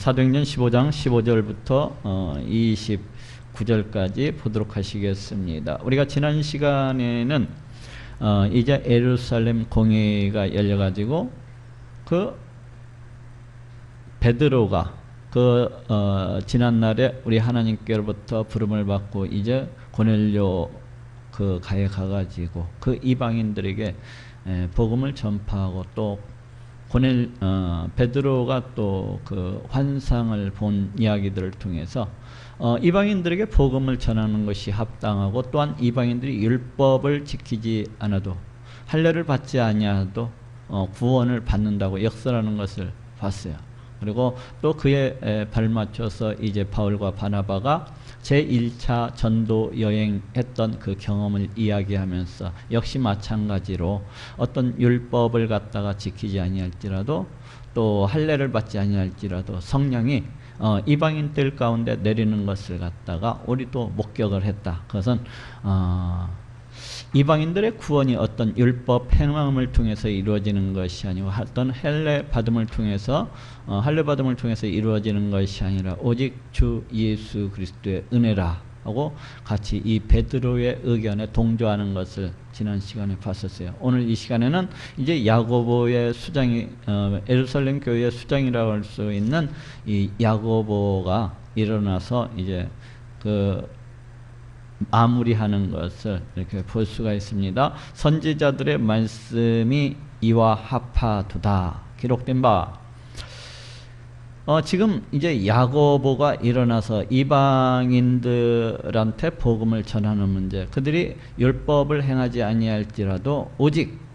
사도행전 15장 15절부터 29절까지 보도록 하시겠습니다. 우리가 지난 시간에는 이제 예루살렘 공회가 열려가지고 그 베드로가 지난날에 우리 하나님께로부터 부름을 받고 이제 고넬료 그 가에 가가지고 그 이방인들에게 복음을 전파하고 또 베드로가 또 그 환상을 본 이야기들을 통해서 이방인들에게 복음을 전하는 것이 합당하고 또한 이방인들이 율법을 지키지 않아도 할례를 받지 아니하도 구원을 받는다고 역설하는 것을 봤어요. 그리고 또 그에 발맞춰서 이제 바울과 바나바가 제1차 전도 여행했던 그 경험을 이야기하면서 역시 마찬가지로 어떤 율법을 갖다가 지키지 아니할지라도 또 할례를 받지 아니할지라도 성령이 이방인들 가운데 내리는 것을 갖다가 우리도 목격을 했다. 그것은 이방인들의 구원이 어떤 율법 행함을 통해서 이루어지는 것이 아니고 어떤 할례 받음을 통해서 이루어지는 것이 아니라 오직 주 예수 그리스도의 은혜라 하고 같이 이 베드로의 의견에 동조하는 것을 지난 시간에 봤었어요. 오늘 이 시간에는 이제 야고보의 수장이 예루살렘 교회의 수장이라고 할 수 있는 이 야고보가 일어나서 이제 그 마무리하는 것을 이렇게 볼 수가 있습니다. 선지자들의 말씀이 이와 합하도다 기록된 바. 지금 이제 야고보가 일어나서 이방인들한테 복음을 전하는 문제, 그들이 율법을 행하지 아니할지라도 오직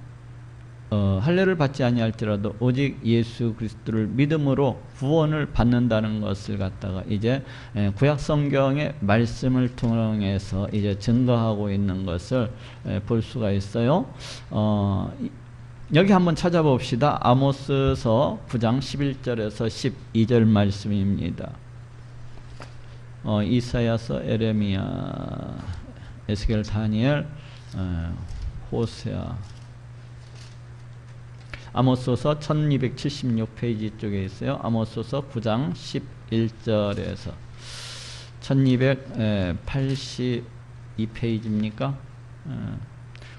할례를 받지 아니할지라도 오직 예수 그리스도를 믿음으로 구원을 받는다는 것을 갖다가 이제 구약 성경의 말씀을 통해서 이제 증거하고 있는 것을 볼 수가 있어요. 여기 한번 찾아봅시다. 아모스서 9장 11절에서 12절 말씀입니다. 이사야서, 에레미야, 에스겔, 다니엘, 호세아. 아모스서 1276페이지 쪽에 있어요. 아모스서 9장 11절에서 1282페이지입니까?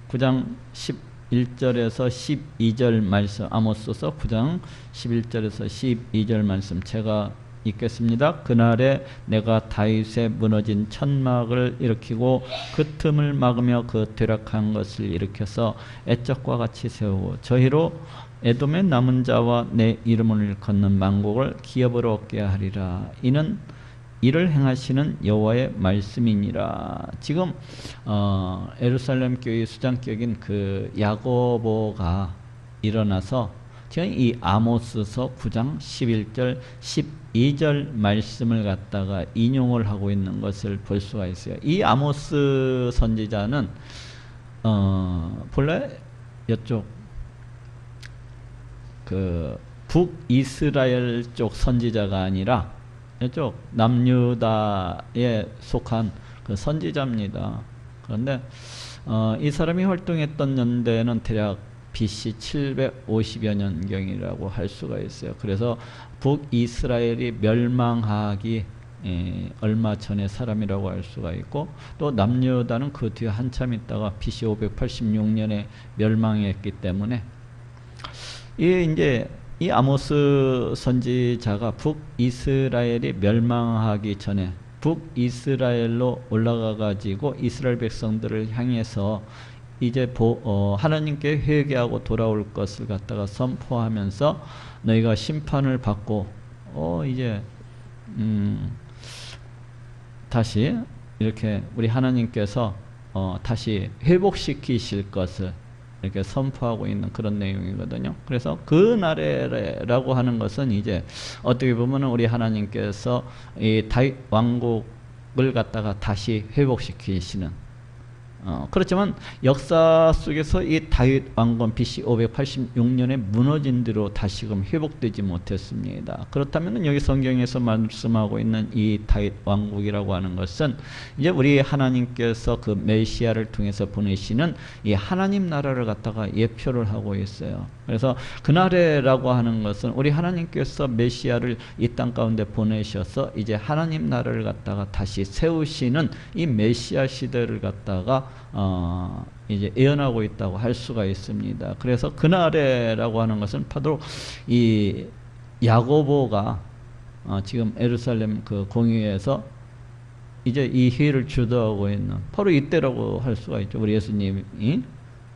9장 11절에서 12절 말씀, 아모스서 9장 11절에서 12절 말씀 제가 읽겠습니다. 그날에 내가 다윗의 무너진 천막을 일으키고 그 틈을 막으며 그 퇴락한 것을 일으켜서 애적과 같이 세우고 저희로 에돔의 남은 자와 내 이름을 일컫는 만국을 기업으로 얻게 하리라. 이는 이를 행하시는 여호와의 말씀이니라. 지금 예루살렘 교회 수장격인 그 야고보가 일어나서 지금 이 아모스서 9장 11절 12절 말씀을 갖다가 인용을 하고 있는 것을 볼 수가 있어요. 이 아모스 선지자는 본래 이쪽 그 북이스라엘 쪽 선지자가 아니라 이쪽 남유다에 속한 그 선지자입니다. 그런데 이 사람이 활동했던 연대는 대략 BC 750여 년경이라고 할 수가 있어요. 그래서 북이스라엘이 멸망하기 얼마 전의 사람이라고 할 수가 있고 또 남유다는 그 뒤에 한참 있다가 BC 586년에 멸망했기 때문에 이제 이 아모스 선지자가 북이스라엘이 멸망하기 전에 북이스라엘로 올라가 가지고 이스라엘 백성들을 향해서 이제 하나님께 회개하고 돌아올 것을 갖다가 선포하면서 너희가 심판을 받고 이제 다시 이렇게 우리 하나님께서 다시 회복시키실 것을 이렇게 선포하고 있는 그런 내용이거든요. 그래서 그 나라라고 하는 것은 이제 어떻게 보면 우리 하나님께서 이 다윗 왕국을 갖다가 다시 회복시키시는 그렇지만 역사 속에서 이 다윗 왕권 BC 586년에 무너진 뒤로 다시금 회복되지 못했습니다. 그렇다면 여기 성경에서 말씀하고 있는 이 다윗 왕국이라고 하는 것은 이제 우리 하나님께서 그 메시아를 통해서 보내시는 이 하나님 나라를 갖다가 예표를 하고 있어요. 그래서 그날에라고 하는 것은 우리 하나님께서 메시아를 이 땅 가운데 보내셔서 이제 하나님 나라를 갖다가 다시 세우시는 이 메시아 시대를 갖다가 이제 예언하고 있다고 할 수가 있습니다. 그래서 그날에라고 하는 것은 바로 이 야고보가 지금 예루살렘 그 공회에서 이제 이 회의를 주도하고 있는 바로 이때라고 할 수가 있죠. 우리 예수님이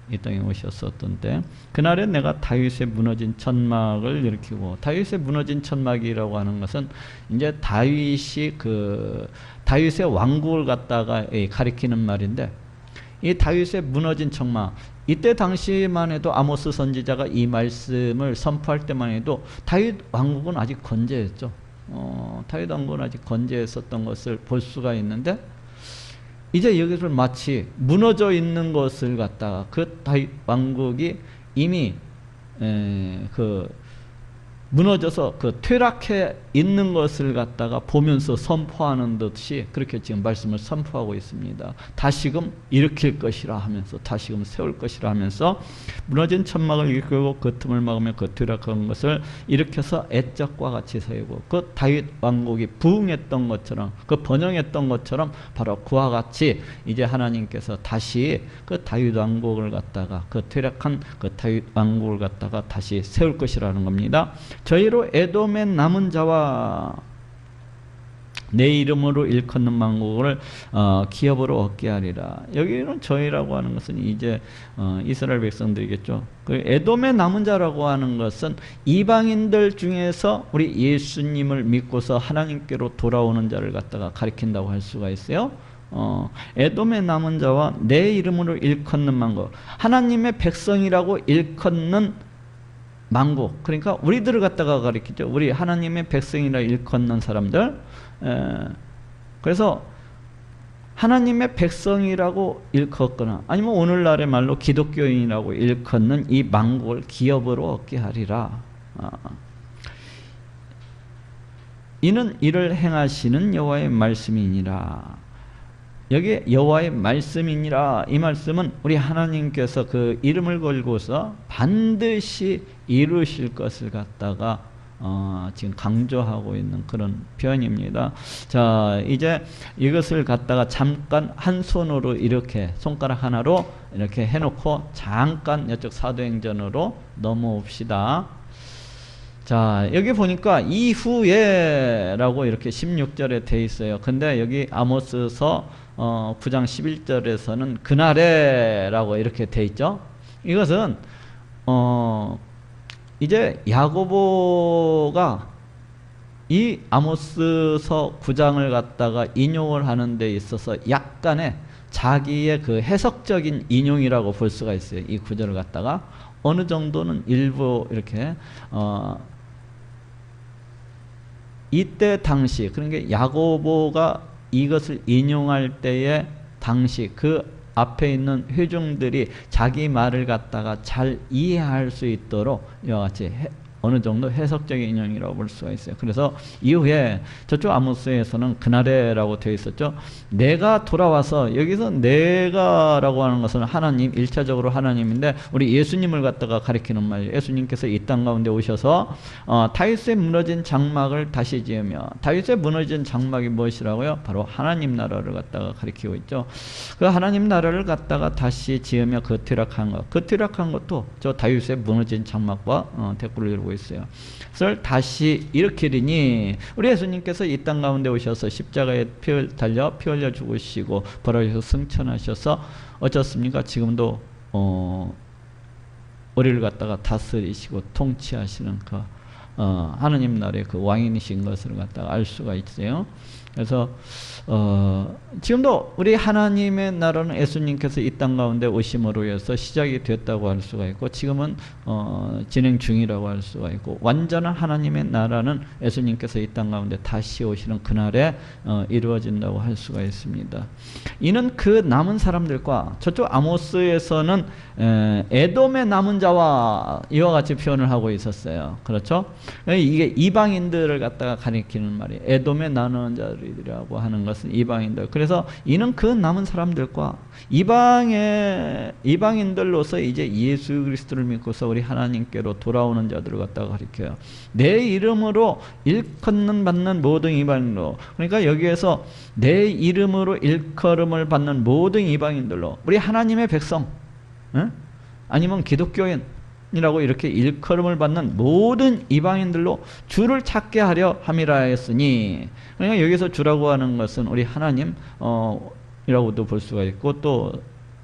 이 땅에 오셨었던 때, 그날에 내가 다윗의 무너진 천막을 일으키고, 다윗의 무너진 천막이라고 하는 것은 이제 다윗이 그 다윗의 왕국을 갖다가 가리키는 말인데, 이 다윗의 무너진 천막, 이때 당시만 해도 아모스 선지자가 이 말씀을 선포할 때만 해도 다윗 왕국은 아직 건재했죠. 다윗 왕국은 아직 건재했었던 것을 볼 수가 있는데, 이제 여기를 마치 무너져 있는 것을 갖다가 그 다윗 왕국이 이미 무너져서 그 퇴락해 있는 것을 갖다가 보면서 선포하는 듯이 그렇게 지금 말씀을 선포하고 있습니다. 다시금 일으킬 것이라 하면서, 다시금 세울 것이라 하면서 무너진 천막을 일으키고 그 틈을 막으며 그 퇴락한 것을 일으켜서 애적과 같이 세우고, 그 다윗 왕국이 부흥했던 것처럼, 그 번영했던 것처럼 바로 그와 같이 이제 하나님께서 다시 그 다윗 왕국을 갖다가, 그 퇴락한 그 다윗 왕국을 갖다가 다시 세울 것이라는 겁니다. 저희로 에돔의 남은 자와 내 이름으로 일컫는 만국을 기업으로 얻게 하리라. 여기는 저희라고 하는 것은 이제 이스라엘 백성들이겠죠. 그 에돔의 남은 자라고 하는 것은 이방인들 중에서 우리 예수님을 믿고서 하나님께로 돌아오는 자를 갖다가 가리킨다고 할 수가 있어요. 에돔의 남은 자와 내 이름으로 일컫는 만국, 하나님의 백성이라고 일컫는 만국, 그러니까 우리들을 갖다가 가리키죠. 우리 하나님의 백성이라 일컫는 사람들. 그래서 하나님의 백성이라고 일컫거나 아니면 오늘날의 말로 기독교인이라고 일컫는 이 만국을 기업으로 얻게 하리라. 이는 이를 행하시는 여호와의 말씀이니라. 여기 여호와의 말씀이니라, 이 말씀은 우리 하나님께서 그 이름을 걸고서 반드시 이루실 것을 갖다가 지금 강조하고 있는 그런 표현입니다. 자, 이제 이것을 갖다가 잠깐 한 손으로 이렇게 손가락 하나로 이렇게 해놓고 잠깐 이쪽 사도행전으로 넘어옵시다. 자, 여기 보니까 이후에 라고 이렇게 16절에 돼 있어요. 근데 여기 아모스서 9장 11절에서는 그날에 라고 이렇게 돼 있죠. 이것은 이제 야고보가 이 아모스서 9장을 갖다가 인용을 하는 데 있어서 약간의 자기의 그 해석적인 인용이라고 볼 수가 있어요. 이 구절을 갖다가 어느 정도는 일부 이렇게 이때 당시, 그러니까 야고보가 이것을 인용할 때에 당시 그 앞에 있는 회중들이 자기 말을 갖다가 잘 이해할 수 있도록 이와 같이 어느 정도 해석적인 인용이라고 볼 수가 있어요. 그래서 이후에 저쪽 아모스에서는 그날에라고 되어 있었죠. 내가 돌아와서, 여기서 내가라고 하는 것은 하나님, 1차적으로 하나님인데 우리 예수님을 갖다가 가리키는 말이에요. 예수님께서 이 땅 가운데 오셔서 다윗의 무너진 장막을 다시 지으며, 다윗의 무너진 장막이 무엇이라고요? 바로 하나님 나라를 갖다가 가리키고 있죠. 그 하나님 나라를 갖다가 다시 지으며 그 퇴락한 것, 그 퇴락한 것도 저 다윗의 무너진 장막과 대꾸를 이루고 있어요. 그래서 다시 일으키리니, 우리 예수님께서 이 땅 가운데 오셔서 십자가에 피 흘려 죽으시고 부활하셔서 승천하셔서 어쩌습니까? 지금도 우리를 갖다가 다스리시고 통치하시는 그 하느님 나라의 그 왕이신 것을 갖다가 알 수가 있어요. 그래서 지금도 우리 하나님의 나라는 예수님께서 이 땅 가운데 오심으로 해서 시작이 됐다고 할 수가 있고, 지금은 진행 중이라고 할 수가 있고, 완전한 하나님의 나라는 예수님께서 이 땅 가운데 다시 오시는 그날에 이루어진다고 할 수가 있습니다. 이는 그 남은 사람들과, 저쪽 아모스에서는 에돔의 남은 자와 이와 같이 표현을 하고 있었어요. 그렇죠? 이게 이방인들을 갖다가 가리키는 말이에요. 에돔의 남은 자들이라고 하는 것은 이방인들. 그래서 이는 그 남은 사람들과 이방인들로서 이제 예수 그리스도를 믿고서 우리 하나님께로 돌아오는 자들을 갖다가 가리켜요. 내 이름으로 일컬음 받는 모든 이방인으로, 그러니까 여기에서 내 이름으로 일컬음을 받는 모든 이방인들로, 우리 하나님의 백성, 아니면 기독교인이라고 이렇게 일컬음을 받는 모든 이방인들로 주를 찾게 하려 함이라 했으니, 그러니까 여기서 주라고 하는 것은 우리 하나님 이라고도 볼 수가 있고, 또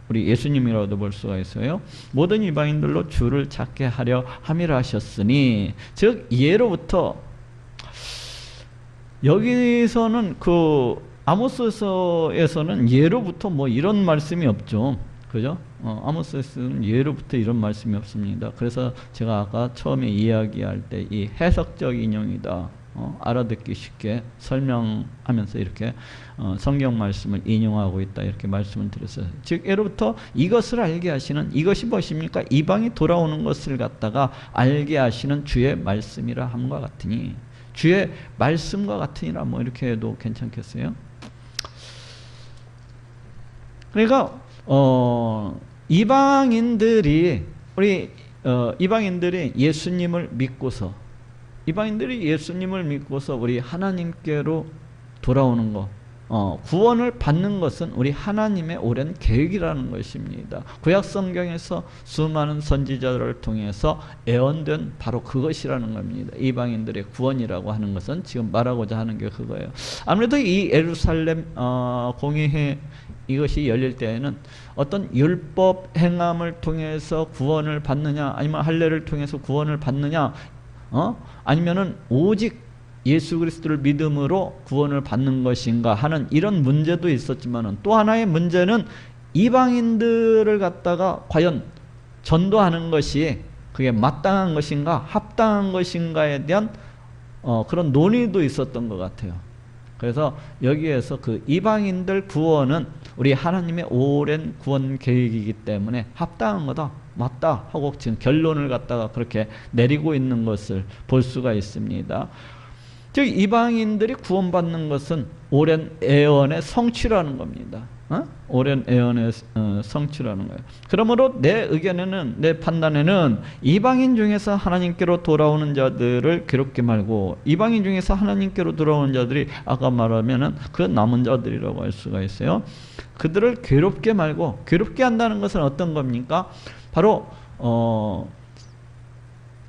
우리 예수님이라고도 볼 수가 있어요. 모든 이방인들로 주를 찾게 하려 함이라 하셨으니, 즉 예로부터, 여기서는 그 아모스서에서는 예로부터 뭐 이런 말씀이 없죠. 그죠? 아모스에서는 예로부터 이런 말씀이 없습니다. 그래서 제가 아까 처음에 이야기할 때 이 해석적 인용이다, 알아듣기 쉽게 설명하면서 이렇게 성경 말씀을 인용하고 있다, 이렇게 말씀을 드렸어요. 즉 예로부터 이것을 알게 하시는, 이것이 무엇입니까? 이방이 돌아오는 것을 갖다가 알게 하시는 주의 말씀이라 함과 같으니, 주의 말씀과 같으니라, 뭐 이렇게 해도 괜찮겠어요? 그러니까 이방인들이 예수님을 믿고서, 이방인들이 예수님을 믿고서 우리 하나님께로 돌아오는 것, 구원을 받는 것은 우리 하나님의 오랜 계획이라는 것입니다. 구약 성경에서 수많은 선지자들을 통해서 예언된 바로 그것이라는 겁니다. 이방인들의 구원이라고 하는 것은 지금 말하고자 하는 게 그거예요. 아무래도 이 예루살렘 공의회 이것이 열릴 때에는 어떤 율법 행함을 통해서 구원을 받느냐, 아니면 할례를 통해서 구원을 받느냐, 아니면은 오직 예수 그리스도를 믿음으로 구원을 받는 것인가 하는 이런 문제도 있었지만은, 또 하나의 문제는 이방인들을 갖다가 과연 전도하는 것이 그게 마땅한 것인가, 합당한 것인가에 대한 그런 논의도 있었던 것 같아요. 그래서 여기에서 그 이방인들 구원은 우리 하나님의 오랜 구원 계획이기 때문에 합당한 거다, 맞다 하고 지금 결론을 갖다가 그렇게 내리고 있는 것을 볼 수가 있습니다. 즉 이방인들이 구원받는 것은 오랜 애언의 성취라는 겁니다. 오랜 애언의 성취라는 거예요. 그러므로 내 의견에는, 내 판단에는 이방인 중에서 하나님께로 돌아오는 자들을 괴롭게 말고, 이방인 중에서 하나님께로 돌아오는 자들이 아까 말하면은 그 남은 자들이라고 할 수가 있어요. 그들을 괴롭게 말고, 괴롭게 한다는 것은 어떤 겁니까? 바로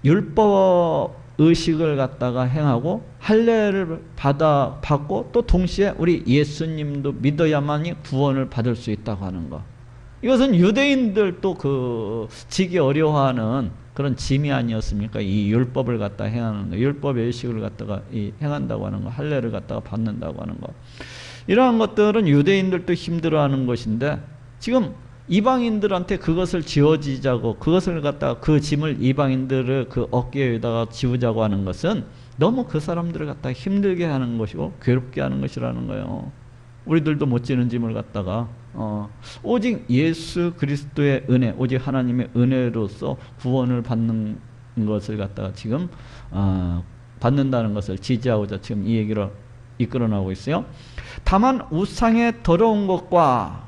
율법 의식을 갖다가 행하고 할례를 받고 또 동시에 우리 예수님도 믿어야만이 구원을 받을 수 있다고 하는 거. 이것은 유대인들도 그 지기 어려워하는 그런 짐이 아니었습니까? 이 율법을 갖다 행하는 거, 율법의 의식을 갖다가 행한다고 하는 거, 할례를 갖다가 받는다고 하는 거. 이러한 것들은 유대인들도 힘들어하는 것인데, 지금 이방인들한테 그것을 지어지자고, 그것을 갖다가 그 짐을 이방인들의 그 어깨에다가 지우자고 하는 것은 너무 그 사람들을 갖다가 힘들게 하는 것이고 괴롭게 하는 것이라는 거예요. 우리들도 못 지는 짐을 갖다가 오직 예수 그리스도의 은혜, 오직 하나님의 은혜로서 구원을 받는 것을 갖다가 지금 받는다는 것을 지지하고자 지금 이 얘기를 이끌어 나오고 있어요. 다만 우상의 더러운 것과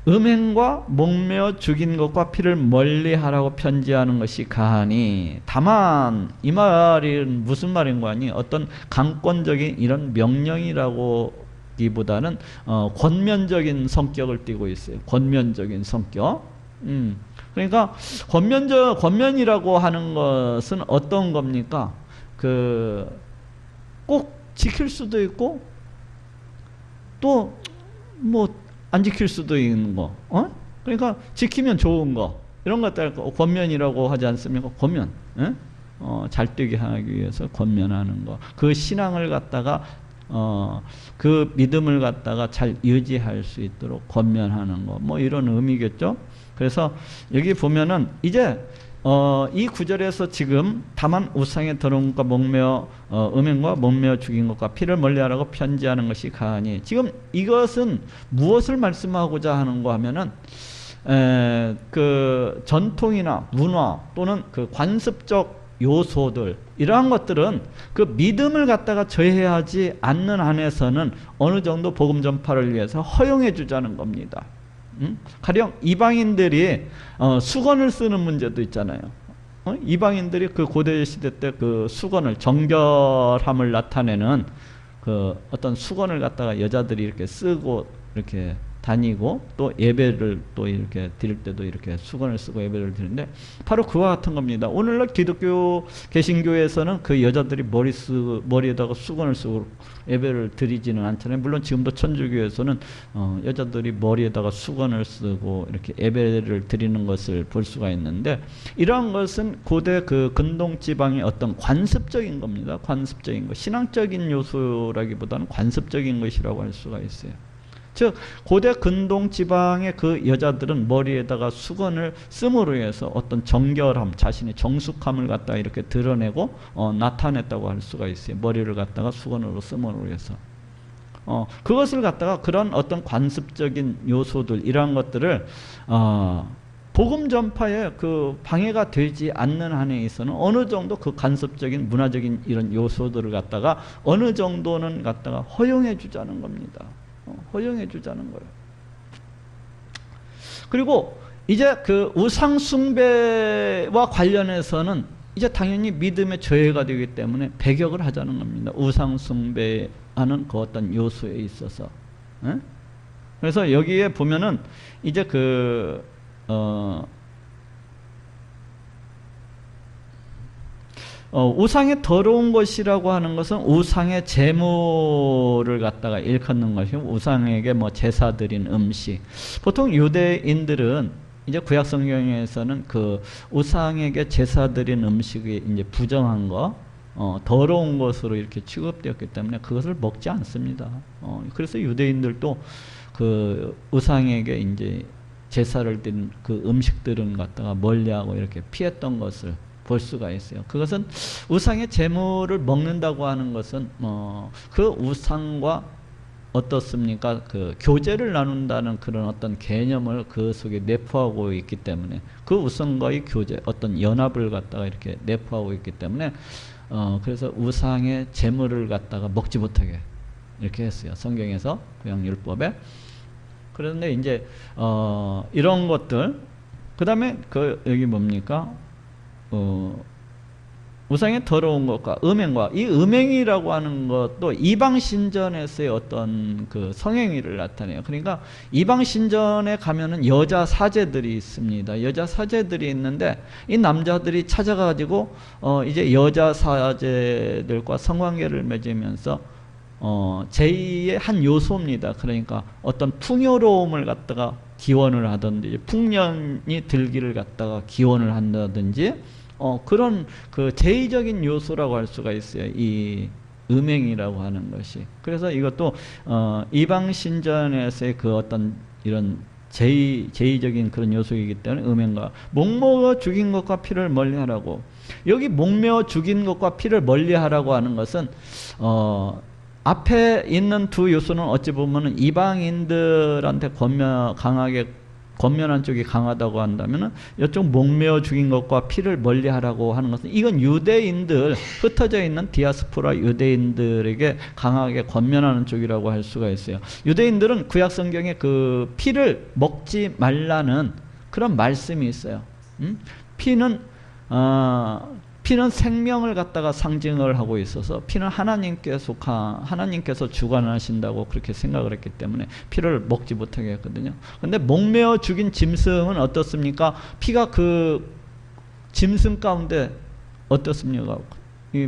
음행과 목매어 죽인 것과 피를 멀리하라고 편지하는 것이 가하니, 다만 이 말은 무슨 말인가 하니 어떤 강권적인 이런 명령이라고 기보다는 권면적인 성격을 띠고 있어요. 권면적인 성격. 그러니까 권면이라고 하는 것은 어떤 겁니까? 꼭 지킬 수도 있고 또 뭐 안 지킬 수도 있는 거. 그러니까 지키면 좋은 거, 이런 것들 권면이라고 하지 않습니까? 권면. 잘 되게 하기 위해서 권면하는 거. 그 신앙을 갖다가 그 믿음을 갖다가 잘 유지할 수 있도록 권면하는 거. 뭐 이런 의미겠죠. 그래서 여기 보면은 이제 이 구절에서 지금 다만 우상에 더러운 것과 목매어 음행과 목매어 죽인 것과 피를 멀리하라고 편지하는 것이 가하니, 지금 이것은 무엇을 말씀하고자 하는가 하면은 그 전통이나 문화 또는 그 관습적 요소들, 이러한 것들은 그 믿음을 갖다가 저해하지 않는 한에서는 어느 정도 복음 전파를 위해서 허용해 주자는 겁니다. 가령 이방인들이 수건을 쓰는 문제도 있잖아요. 이방인들이 그 고대 시대 때 그 수건을, 정결함을 나타내는 그 어떤 수건을 갖다가 여자들이 이렇게 쓰고 이렇게 다니고, 또 예배를 또 이렇게 드릴 때도 이렇게 수건을 쓰고 예배를 드리는데, 바로 그와 같은 겁니다. 오늘날 기독교 개신교에서는 그 여자들이 머리에다가 수건을 쓰고 예배를 드리지는 않잖아요. 물론 지금도 천주교에서는 여자들이 머리에다가 수건을 쓰고 이렇게 예배를 드리는 것을 볼 수가 있는데, 이러한 것은 고대 그 근동 지방의 어떤 관습적인 겁니다. 관습적인 것, 신앙적인 요소라기보다는 관습적인 것이라고 할 수가 있어요. 즉 고대 근동 지방의 그 여자들은 머리에다가 수건을 씀으로 해서 어떤 정결함, 자신의 정숙함을 갖다가 이렇게 드러내고 나타냈다고 할 수가 있어요. 머리를 갖다가 수건으로 씀으로 해서 그것을 갖다가 그런 어떤 관습적인 요소들, 이러한 것들을 복음 전파에 그 방해가 되지 않는 한에 있어서는 어느 정도 그 간섭적인 문화적인 이런 요소들을 갖다가 어느 정도는 갖다가 허용해 주자는 겁니다. 허용해 주자는 거예요. 그리고 이제 그 우상 숭배와 관련해서는 이제 당연히 믿음의 저해가 되기 때문에 배격을 하자는 겁니다. 우상 숭배하는 그 어떤 요소에 있어서. 그래서 여기에 보면은 이제 그 우상의 더러운 것이라고 하는 것은 우상의 제물을 갖다가 일컫는 것이고, 우상에게 뭐 제사 드린 음식. 보통 유대인들은 이제 구약 성경에서는 그 우상에게 제사 드린 음식이 이제 부정한 거, 더러운 것으로 이렇게 취급되었기 때문에 그것을 먹지 않습니다. 그래서 유대인들도 그 우상에게 이제 제사를 드린 그 음식들은 갖다가 멀리하고 이렇게 피했던 것을 볼 수가 있어요. 그것은 우상의 제물을 먹는다고 하는 것은 그 우상과 어떻습니까? 그 교제를 나눈다는 그런 어떤 개념을 그 속에 내포하고 있기 때문에, 그 우상과의 교제, 어떤 연합을 갖다가 이렇게 내포하고 있기 때문에 그래서 우상의 제물을 갖다가 먹지 못하게 이렇게 했어요. 성경에서, 구약율법에. 그런데 이제 이런 것들, 그 다음에 그 여기 뭡니까? 우상의 더러운 것과 음행과, 이 음행이라고 하는 것도 이방 신전에서의 어떤 그 성행위를 나타내요. 그러니까 이방 신전에 가면은 여자 사제들이 있습니다. 여자 사제들이 있는데 이 남자들이 찾아가지고 이제 여자 사제들과 성관계를 맺으면서 제2의 한 요소입니다. 그러니까 어떤 풍요로움을 갖다가 기원을 하든지, 풍년이 들기를 갖다가 기원을 한다든지, 그런 그 제2적인 요소라고 할 수가 있어요. 이 음행이라고 하는 것이. 그래서 이것도 이방 신전에서의 그 어떤 이런 제2적인 그런 요소이기 때문에 음행과 목매어 죽인 것과 피를 멀리하라고. 여기 목매어 죽인 것과 피를 멀리하라고 하는 것은 앞에 있는 두 요소는 어찌 보면은 이방인들한테 강하게 권면한 쪽이 강하다고 한다면은 이쪽 목매어 죽인 것과 피를 멀리하라고 하는 것은, 이건 유대인들, 흩어져 있는 디아스포라 유대인들에게 강하게 권면하는 쪽이라고 할 수가 있어요. 유대인들은 구약 성경에 그 피를 먹지 말라는 그런 말씀이 있어요. 피는 생명을 갖다가 상징을 하고 있어서, 피는 하나님께서 주관하신다고 그렇게 생각을 했기 때문에 피를 먹지 못하게 했거든요. 근데 목매어 죽인 짐승은 어떻습니까? 피가 그 짐승 가운데 어떻습니까?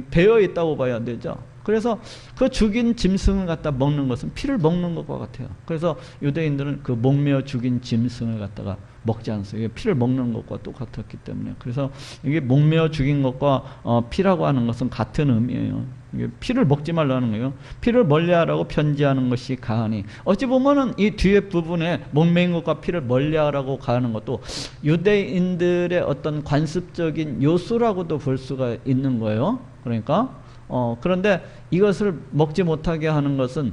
배어 있다고 봐야 되죠. 그래서 그 죽인 짐승을 갖다 먹는 것은 피를 먹는 것과 같아요. 그래서 유대인들은 그 목매어 죽인 짐승을 갖다가 먹지 않았어요. 이게 피를 먹는 것과 똑같았기 때문에. 그래서 이게 목매어 죽인 것과 피라고 하는 것은 같은 의미예요. 이게 피를 먹지 말라는 거예요. 피를 멀리하라고 편지하는 것이 가하니. 어찌 보면은 이 뒤에 부분에 목매인 것과 피를 멀리하라고 가하는 것도 유대인들의 어떤 관습적인 요소라고도 볼 수가 있는 거예요. 그러니까 그런데 이것을 먹지 못하게 하는 것은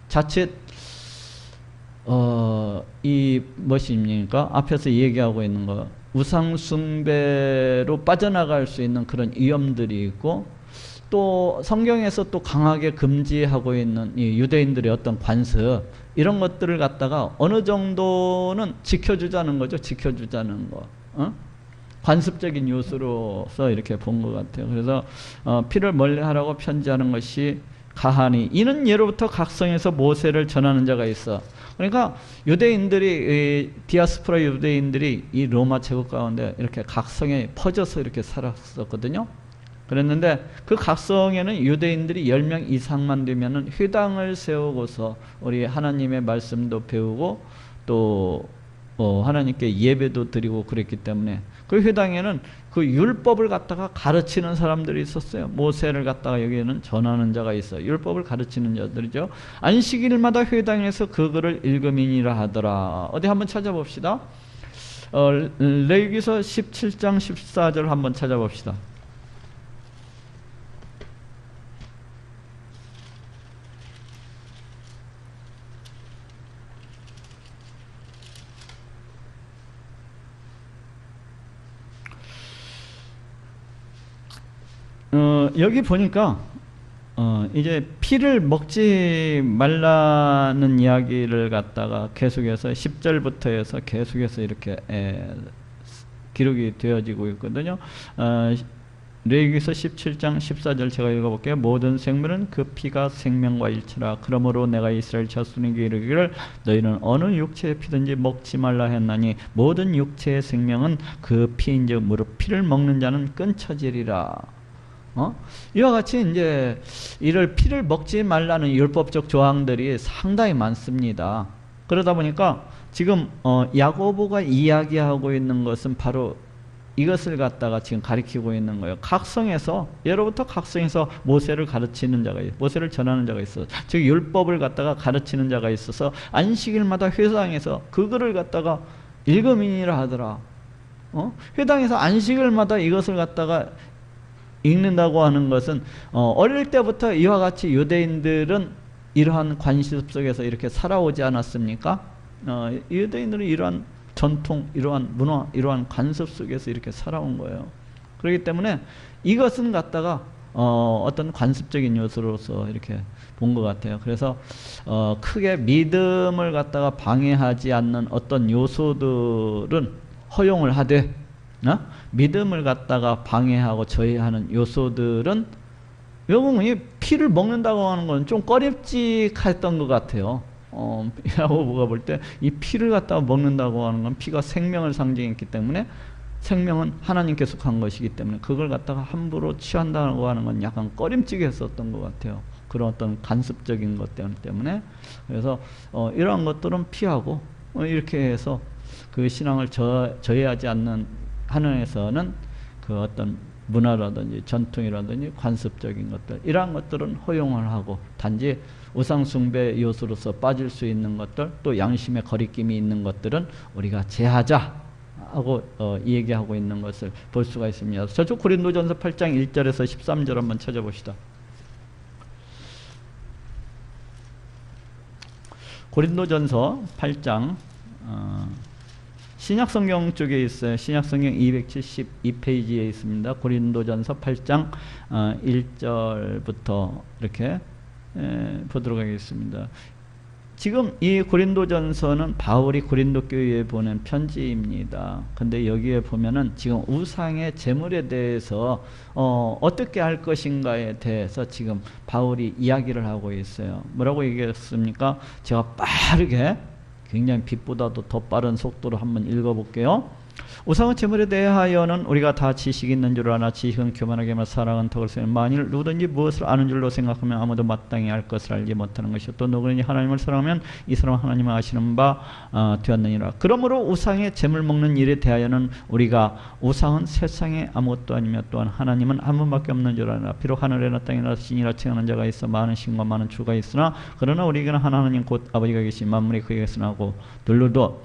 자칫 이 무엇입니까? 앞에서 얘기하고 있는 거 우상숭배로 빠져나갈 수 있는 그런 위험들이 있고, 또 성경에서 또 강하게 금지하고 있는 이 유대인들의 어떤 관습, 이런 것들을 갖다가 어느 정도는 지켜주자는 거죠. 지켜주자는 거. 관습적인 요소로서 이렇게 본 것 같아요. 그래서 피를 멀리하라고 편지하는 것이 가하니, 이는 예로부터 각성에서 모세를 전하는 자가 있어. 그러니까 유대인들이, 디아스포라 유대인들이 이 로마 제국 가운데 이렇게 각성에 퍼져서 이렇게 살았었거든요. 그랬는데 그 각성에는 유대인들이 10명 이상만 되면은 회당을 세우고서 우리 하나님의 말씀도 배우고 또 하나님께 예배도 드리고 그랬기 때문에 그 회당에는 그 율법을 갖다가 가르치는 사람들이 있었어요. 모세를 갖다가 여기에는 전하는 자가 있어요. 율법을 가르치는 자들이죠. 안식일마다 회당에서 그 글을 읽음이니라 하더라. 어디 한번 찾아봅시다. 레위기서 17장 14절 한번 찾아봅시다. 여기 보니까 이제 피를 먹지 말라는 이야기를 갖다가 계속해서 10절부터 해서 계속해서 이렇게 기록이 되어지고 있거든요. 레위기서 17장 14절 제가 읽어볼게요. 모든 생물은 그 피가 생명과 일치라. 그러므로 내가 이스라엘 자손에게 이르기를 너희는 어느 육체의 피든지 먹지 말라 했나니 모든 육체의 생명은 그 피인즉 무릇 피를 먹는 자는 끊쳐지리라. 이와 같이 이제 이를 피를 먹지 말라는 율법적 조항들이 상당히 많습니다. 그러다 보니까 지금 야고보가 이야기하고 있는 것은 바로 이것을 갖다가 지금 가리키고 있는 거예요. 각성에서, 예로부터 각성에서 모세를 가르치는 자가 있어요. 모세를 전하는 자가 있어서, 즉 율법을 갖다가 가르치는 자가 있어서 안식일마다 회당에서 그거를 갖다가 읽음이니라 하더라. 회당에서 안식일마다 이것을 갖다가 읽는다고 하는 것은 어릴 때부터 이와 같이 유대인들은 이러한 관습 속에서 이렇게 살아오지 않았습니까? 유대인들은 이러한 전통, 이러한 문화, 이러한 관습 속에서 이렇게 살아온 거예요. 그렇기 때문에 이것은 갖다가 어떤 관습적인 요소로서 이렇게 본 것 같아요. 그래서 크게 믿음을 갖다가 방해하지 않는 어떤 요소들은 허용을 하되, 믿음을 갖다가 방해하고 저해하는 요소들은, 여러분 이 피를 먹는다고 하는 건 좀 꺼림칙했던 것 같아요. 야고보가 볼 때 이 피를 갖다가 먹는다고 하는 건 피가 생명을 상징했기 때문에, 생명은 하나님께 속한 것이기 때문에 그걸 갖다가 함부로 취한다고 하는 건 약간 꺼림칙했었던 것 같아요. 그런 어떤 간섭적인 것 때문에. 그래서 이러한 것들은 피하고 이렇게 해서 그 신앙을 저해하지 않는 한원에서는 그 어떤 문화라든지 전통이라든지 관습적인 것들, 이러한 것들은 허용을 하고 단지 우상숭배 요소로서 빠질 수 있는 것들, 또 양심의 거리낌이 있는 것들은 우리가 제하자 하고 얘기하고 있는 것을 볼 수가 있습니다. 저쪽 고린도전서 8장 1절에서 13절 한번 찾아봅시다. 고린도전서 8장 신약성경 쪽에 있어요. 신약성경 272페이지에 있습니다. 고린도전서 8장 1절부터 이렇게 보도록 하겠습니다. 지금 이 고린도전서는 바울이 고린도 교회에 보낸 편지입니다. 근데 여기에 보면은 지금 우상의 제물에 대해서 어떻게 할 것인가에 대해서 지금 바울이 이야기를 하고 있어요. 뭐라고 얘기했습니까? 제가 빠르게, 굉장히 빛보다도 더 빠른 속도로 한번 읽어볼게요. 우상의 제물에 대하여는 우리가 다 지식이 있는 줄 아나 지식은 교만하게만 사랑은 덕을 쓰는 만일 누구든지 무엇을 아는 줄로 생각하면 아무도 마땅히 알 것을 알지 못하는 것이요 또 누구든지 하나님을 사랑하면 이 사람은 하나님을 아시는 바 되었느니라. 그러므로 우상의 제물 먹는 일에 대하여는 우리가 우상은 세상에 아무것도 아니며 또한 하나님은 한 분밖에 없는 줄 아나 비록 하늘에나 땅에나 신이라 칭하는 자가 있어 많은 신과 많은 주가 있으나 그러나 우리에게는 하나님 곧 아버지가 계신 만물이 그에게서 나고 둘러도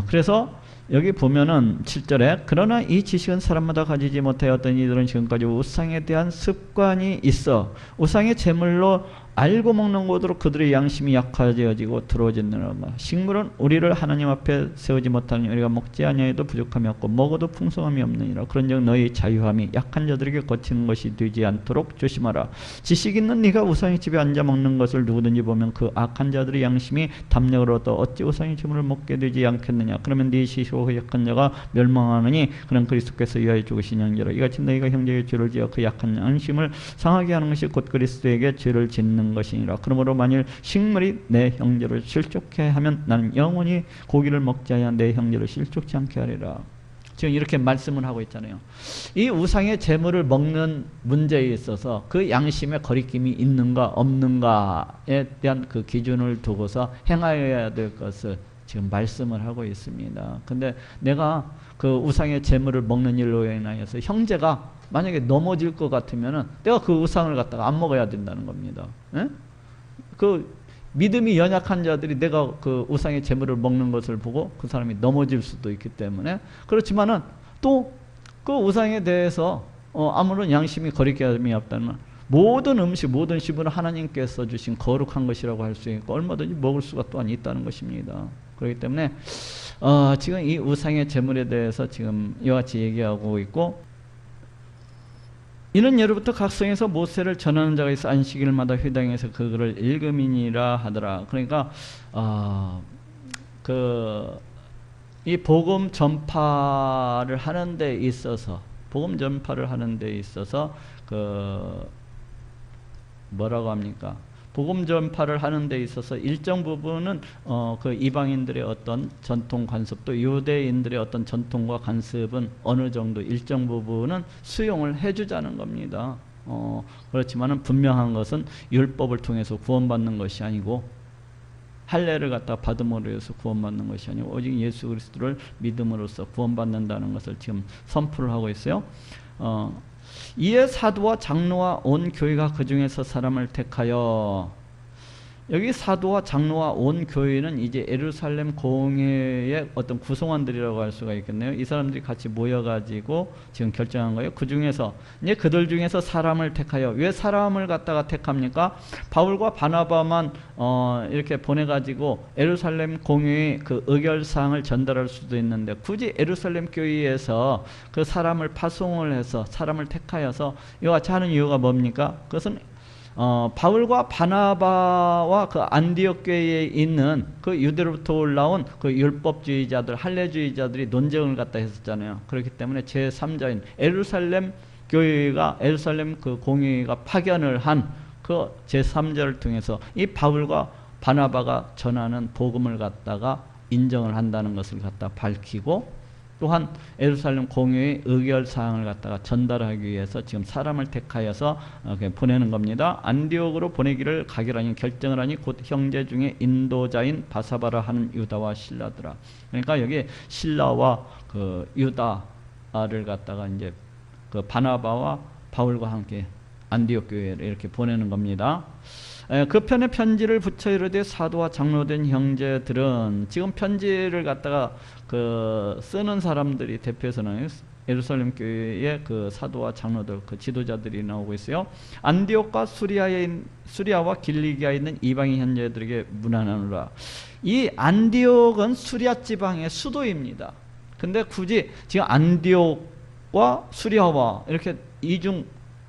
그래서 여기 보면은 7절에 그러나 이 지식은 사람마다 가지지 못하여 어떤 이들은 지금까지 우상에 대한 습관이 있어 우상의 제물로 알고 먹는 것으로 그들의 양심이 약화되어지고 더러워지느니라. 식물은 우리를 하나님 앞에 세우지 못하니 우리가 먹지 아니하여도 부족함이 없고 먹어도 풍성함이 없느니라. 그런즉 너희 자유함이 약한 자들에게 거치는 것이 되지 않도록 조심하라. 지식 있는 네가 우상의 집에 앉아 먹는 것을 누구든지 보면 그 악한 자들의 양심이 담력을 얻어 어찌 우상의 제물을 먹게 되지 않겠느냐. 그러면 네 지식으로 약한 자가 멸망하느니 그는 그리스도께서 위하여 죽으신 형제라. 이같이 너희가 형제에게 죄를 지어 그 약한 양심을 상하게 하는 것이 곧 그리스도에게 죄를 짓는 것이니라. 그러므로 만일 식물이 내 형제를 실족해 하면 나는 영원히 고기를 먹지 아니하 내 형제를 실족치 않게 하리라. 지금 이렇게 말씀을 하고 있잖아요. 이 우상의 제물을 먹는 문제에 있어서 그 양심에 거리낌이 있는가 없는가에 대한 그 기준을 두고서 행하여야 될 것을 지금 말씀을 하고 있습니다. 근데 내가 그 우상의 제물을 먹는 일로 인하여서 형제가 만약에 넘어질 것 같으면은 내가 그 우상을 갖다가 안 먹어야 된다는 겁니다. 에? 그 믿음이 연약한 자들이 내가 그 우상의 제물을 먹는 것을 보고 그 사람이 넘어질 수도 있기 때문에 그렇지만은 또 그 우상에 대해서 아무런 양심이 거리낌이 없다면 모든 음식, 모든 식물은 하나님께서 주신 거룩한 것이라고 할 수 있고 얼마든지 먹을 수가 또한 있다는 것입니다. 그렇기 때문에 지금 이 우상의 제물에 대해서 지금 이와 같이 얘기하고 있고 이는 예로부터 각 성에서 모세를 전하는 자가 있어 안식일마다 회당에서 그거를 읽음이니라 하더라. 그러니까 이 복음 전파를 하는 데 있어서 뭐라고 합니까? 복음 전파를 하는 데 있어서 일정 부분은 그 이방인들의 어떤 전통 관습 또 유대인들의 어떤 전통과 관습은 어느 정도 일정 부분은 수용을 해주자는 겁니다. 그렇지만은 분명한 것은 율법을 통해서 구원받는 것이 아니고 할례를 갖다 받음으로 해서 구원받는 것이 아니고 오직 예수 그리스도를 믿음으로써 구원받는다는 것을 지금 선포를 하고 있어요. 이에 사도와 장로와 온 교회가 그 중에서 사람을 택하여 여기 사도와 장로와 온 교회는 이제 예루살렘 공회의 어떤 구성원들이라고 할 수가 있겠네요. 이 사람들이 같이 모여가지고 지금 결정한 거예요. 그 중에서 이제 그들 중에서 사람을 택하여 왜 사람을 갖다가 택합니까? 바울과 바나바만 이렇게 보내가지고 예루살렘 공회의 그 의결사항을 전달할 수도 있는데 굳이 예루살렘 교회에서 그 사람을 파송을 해서 사람을 택하여서 이와 같이 하는 이유가 뭡니까? 그것은 바울과 바나바와 그 안디옥 교회에 있는 그 유대로부터 올라온 그 율법주의자들, 할례주의자들이 논쟁을 갖다 했었잖아요. 그렇기 때문에 제3자인 예루살렘 교회가 예루살렘 그 공회가 파견을 한 그 제3자를 통해서 이 바울과 바나바가 전하는 복음을 갖다가 인정을 한다는 것을 갖다 밝히고 또한 예루살렘 공회의 의결사항을 갖다가 전달하기 위해서 지금 사람을 택하여서 보내는 겁니다. 안디옥으로 보내기를 가결하니 결정을 하니 곧 형제 중에 인도자인 바사바라 하는 유다와 실라더라. 그러니까 여기 실라와 그 유다를 갖다가 이제 그 바나바와 바울과 함께 안디옥 교회를 이렇게 보내는 겁니다. 그 편에 편지를 붙여 이르되 사도와 장로된 형제들은 지금 편지를 갖다가 그 쓰는 사람들이 대표해서는 예루살렘 교회의 그 사도와 장로들 그 지도자들이 나오고 있어요. 안디옥과 수리아와 길리기아에 있는 이방인 형제들에게 문안하노라. 이 안디옥은 수리아 지방의 수도입니다. 근데 굳이 지금 안디옥과 수리아와 이렇게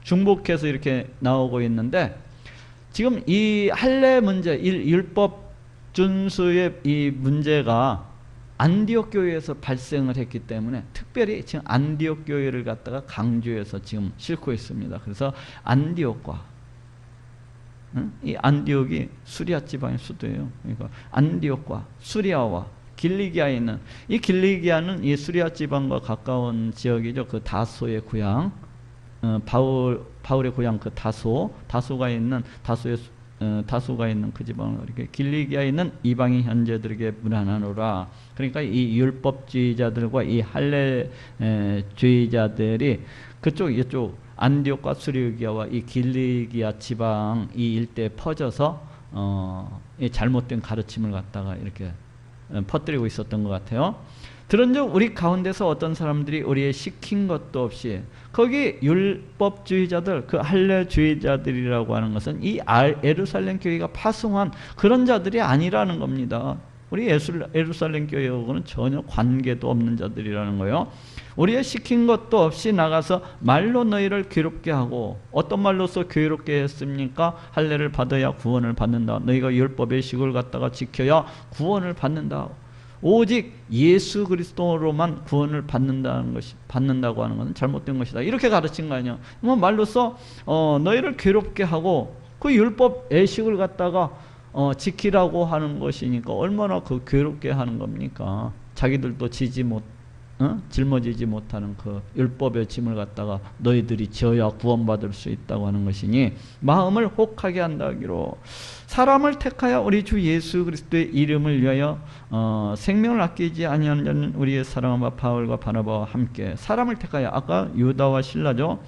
중복해서 이렇게 나오고 있는데 지금 이 할례 문제, 율법 준수의 이 문제가 안디옥 교회에서 발생을 했기 때문에 특별히 지금 안디옥 교회를 갖다가 강조해서 지금 싣고 있습니다. 그래서 안디옥과 이 안디옥이 수리아 지방의 수도예요. 그러니까 안디옥과 수리아와 길리기아에 있는, 이 길리기아는 이 수리아 지방과 가까운 지역이죠. 그 다소의 고향, 바울의 고향 그 다소가 있는 다소가 있는 그 지방을 이렇게 길리기아에 있는 이방인 현재들에게 문안하노라. 그러니까 이 율법주의자들과 이 할례주의자들이 이쪽 안디옥과 수리기아와 이 길리기아 지방 이 일대에 퍼져서 이 잘못된 가르침을 갖다가 이렇게 퍼뜨리고 있었던 것 같아요. 그런즉 우리 가운데서 어떤 사람들이 우리의 시킨 것도 없이, 거기 율법주의자들, 그 할례주의자들이라고 하는 것은 이 예루살렘 교회가 파송한 그런 자들이 아니라는 겁니다. 우리 예루살렘 교회하고는 전혀 관계도 없는 자들이라는 거예요. 우리의 시킨 것도 없이 나가서 말로 너희를 괴롭게 하고, 어떤 말로서 괴롭게 했습니까? 할례를 받아야 구원을 받는다. 너희가 율법의 식을 갖다가 지켜야 구원을 받는다. 오직 예수 그리스도로만 구원을 받는다고 하는 것은 잘못된 것이다. 이렇게 가르친 거 아니야. 뭐 말로써 너희를 괴롭게 하고 그 율법 예식을 갖다가 지키라고 하는 것이니까 얼마나 그 괴롭게 하는 겁니까? 자기들도 짊어지지 못하는 그 율법의 짐을 갖다가 너희들이 지어야 구원받을 수 있다고 하는 것이니 마음을 혹하게 한다 하기로, 사람을 택하여 우리 주 예수 그리스도의 이름을 위하여 생명을 아끼지 아니하는 자는 우리의 사랑과 바울과 바나바와 함께. 사람을 택하여, 아까 유다와 실라죠.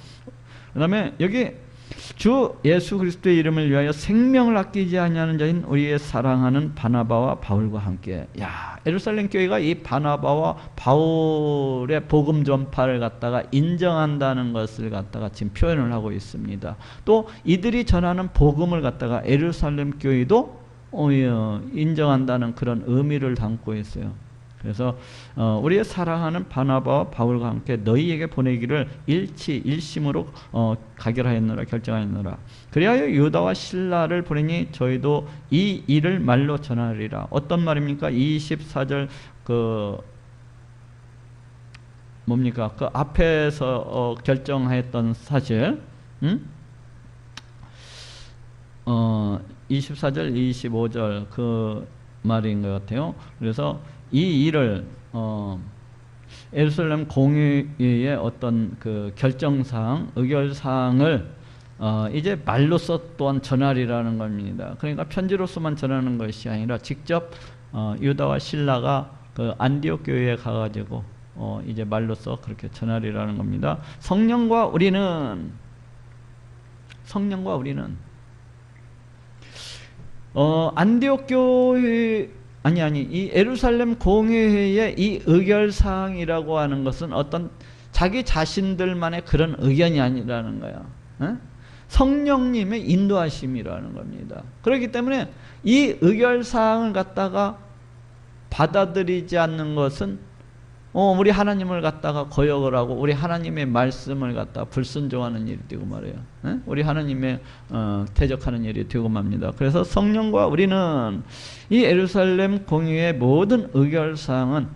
그 다음에 여기 주 예수 그리스도의 이름을 위하여 생명을 아끼지 아니하는 자인 우리의 사랑하는 바나바와 바울과 함께. 야, 예루살렘 교회가 이 바나바와 바울의 복음 전파를 갖다가 인정한다는 것을 갖다가 지금 표현을 하고 있습니다. 또 이들이 전하는 복음을 갖다가 예루살렘 교회도 인정한다는 그런 의미를 담고 있어요. 그래서 우리의 사랑하는 바나바와 바울과 함께 너희에게 보내기를 일심으로 가결하였노라, 결정하였노라. 그리하여 유다와 실라를 보내니 저희도 이 일을 말로 전하리라. 어떤 말입니까? 24절 뭡니까? 그 앞에서 결정했던 사실, 24절 25절 그 말인 것 같아요. 그래서 이 일을 예루살렘 공의의 어떤 그 결정사항, 의결사항을 이제 말로써 또한 전하리라는 겁니다. 그러니까 편지로서만 전하는 것이 아니라 직접 유다와 실라가 그 안디옥 교회에 가가지고 이제 말로써 그렇게 전하리라는 겁니다. 성령과 우리는 안디옥 교회 이 예루살렘 공회의 이 의결사항이라고 하는 것은 어떤 자기 자신들만의 그런 의견이 아니라는 거야. 성령님의 인도하심이라는 겁니다. 그렇기 때문에 이 의결사항을 갖다가 받아들이지 않는 것은 우리 하나님을 갖다가 거역을 하고 우리 하나님의 말씀을 갖다가 불순종하는 일이 되고 말이에요. 우리 하나님의 대적하는 일이 되고 맙니다. 그래서 성령과 우리는 이 예루살렘 공의의 모든 의결사항은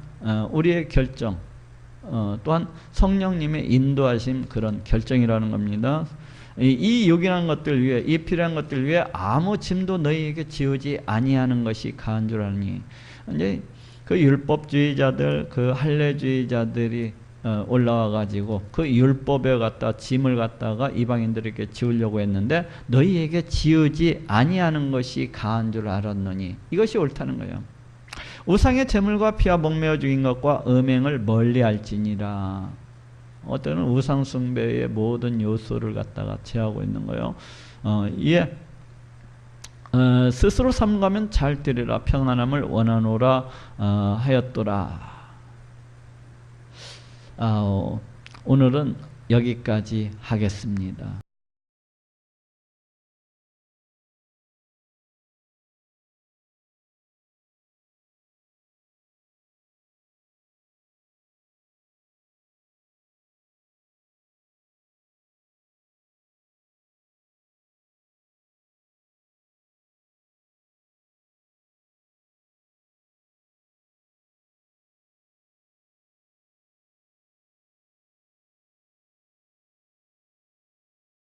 우리의 결정, 또한 성령님의 인도하심, 그런 결정이라는 겁니다. 이 요긴한 것들 위해, 이 필요한 것들 위해 아무 짐도 너희에게 지우지 아니하는 것이 가한 줄 아니. 이제 그 율법주의자들, 그 할례주의자들이 올라와 가지고 그 율법에 갖다 짐을 갖다가 이방인들에게 지우려고 했는데 너희에게 지우지 아니하는 것이 가한 줄 알았느니, 이것이 옳다는 거예요. 우상의 제물과 피와 목매어 죽인 것과 음행을 멀리할지니라. 어떤 우상 숭배의 모든 요소를 갖다가 제하고 있는 거예요. 이에 스스로 삼가면 잘 되리라. 평안함을 원하노라 하였더라. 오늘은 여기까지 하겠습니다.